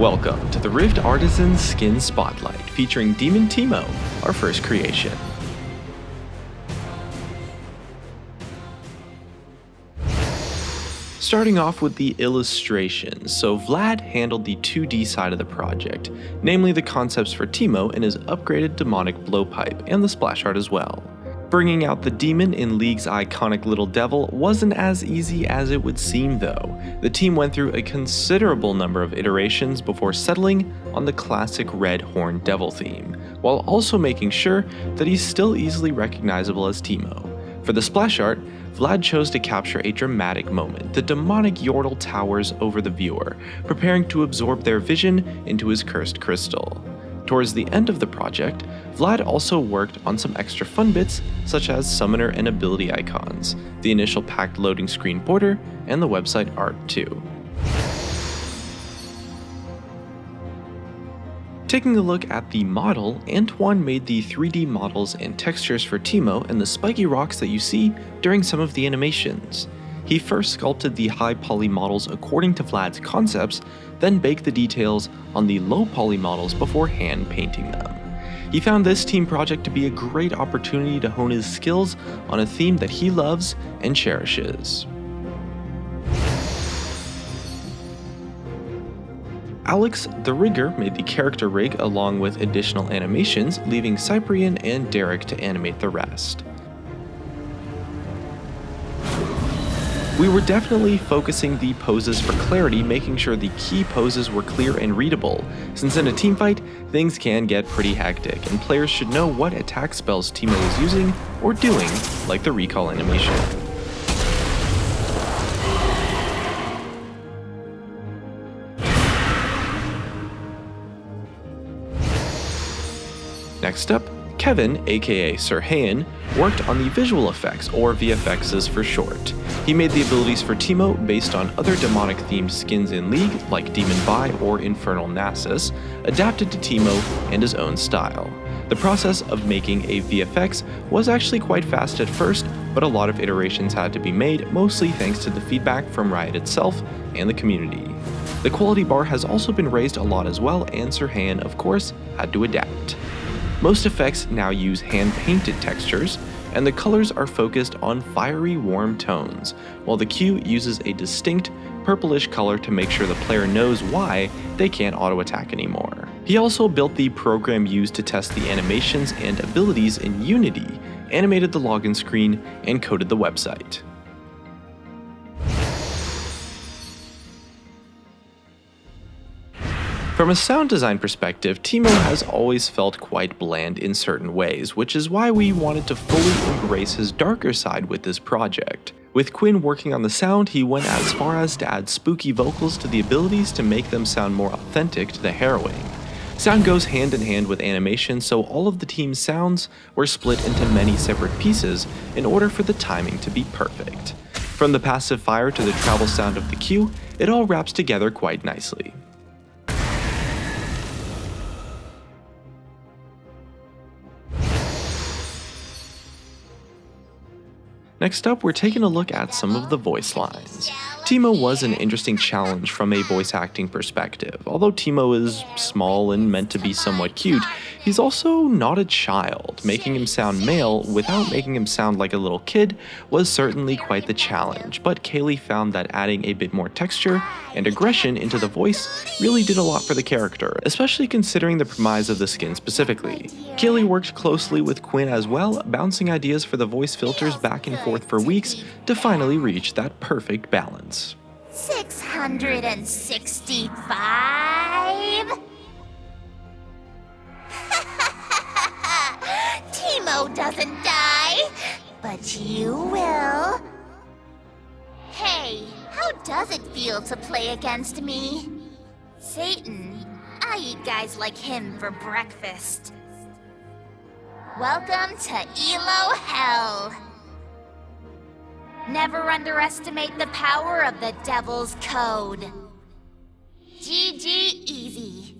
Welcome to the Rift Artisans Skin Spotlight featuring Demon Teemo, our first creation. Starting off with the illustrations, so Vlad handled the 2D side of the project, namely the concepts for Teemo and his upgraded demonic blowpipe, and the splash art as well. Bringing out the demon in League's iconic little devil wasn't as easy as it would seem though. The team went through a considerable number of iterations before settling on the classic red horned devil theme, while also making sure that he's still easily recognizable as Teemo. For the splash art, Vlad chose to capture a dramatic moment. The demonic Yordle towers over the viewer, preparing to absorb their vision into his cursed crystal. Towards the end of the project, Vlad also worked on some extra fun bits such as summoner and ability icons, the initial packed loading screen border, and the website art too. Taking a look at the model, Antoine made the 3D models and textures for Teemo and the spiky rocks that you see during some of the animations. He first sculpted the high poly models according to Vlad's concepts, then baked the details on the low poly models before hand painting them. He found this team project to be a great opportunity to hone his skills on a theme that he loves and cherishes. Alex, the rigger, made the character rig along with additional animations, leaving Sirhaian and Derek to animate the rest. We were definitely focusing the poses for clarity, making sure the key poses were clear and readable, since in a teamfight, things can get pretty hectic, and players should know what attack spells Teemo is using or doing, like the recall animation. Next up, Kevin, aka Sirhaian, worked on the visual effects, or VFXs for short. He made the abilities for Teemo based on other demonic themed skins in League, like Demon Vi or Infernal Nasus, adapted to Teemo and his own style. The process of making a VFX was actually quite fast at first, but a lot of iterations had to be made, mostly thanks to the feedback from Riot itself and the community. The quality bar has also been raised a lot as well, and Sirhaian, of course, had to adapt. Most effects now use hand-painted textures, and the colors are focused on fiery, warm tones, while the Q uses a distinct purplish color to make sure the player knows why they can't auto-attack anymore. He also built the program used to test the animations and abilities in Unity, animated the login screen, and coded the website. From a sound design perspective, Teemo has always felt quite bland in certain ways, which is why we wanted to fully embrace his darker side with this project. With Quinn working on the sound, he went as far as to add spooky vocals to the abilities to make them sound more authentic to the harrowing. Sound goes hand in hand with animation, so all of the team's sounds were split into many separate pieces in order for the timing to be perfect. From the passive fire to the travel sound of the Q, it all wraps together quite nicely. Next up, we're taking a look at some of the voice lines. Teemo was an interesting challenge from a voice acting perspective. Although Teemo is small and meant to be somewhat cute, he's also not a child. Making him sound male without making him sound like a little kid was certainly quite the challenge, but Kaylee found that adding a bit more texture and aggression into the voice really did a lot for the character, especially considering the premise of the skin specifically. Kaylee worked closely with Quinn as well, bouncing ideas for the voice filters back and forth for weeks to finally reach that perfect balance. 665? Teemo doesn't die, but you will. Hey, how does it feel to play against me? Satan, I eat guys like him for breakfast. Welcome to Elo Hell. Never underestimate the power of the Devil's Code. GG easy.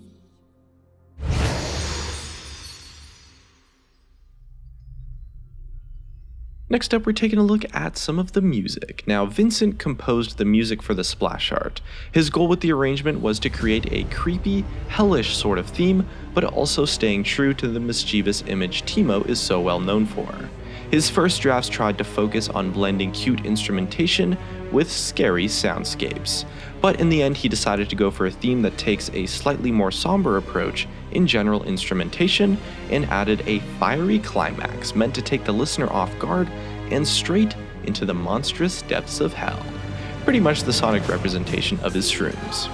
Next up, we're taking a look at some of the music. Now, Vincent composed the music for the splash art. His goal with the arrangement was to create a creepy, hellish sort of theme, but also staying true to the mischievous image Teemo is so well known for. His first drafts tried to focus on blending cute instrumentation with scary soundscapes, but in the end he decided to go for a theme that takes a slightly more somber approach in general instrumentation and added a fiery climax meant to take the listener off guard and straight into the monstrous depths of hell. Pretty much the sonic representation of his shrooms.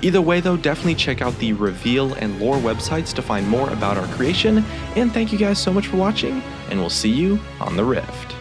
Either way though, definitely check out the Reveal and Lore websites to find more about our creation, and thank you guys so much for watching, and we'll see you on the Rift.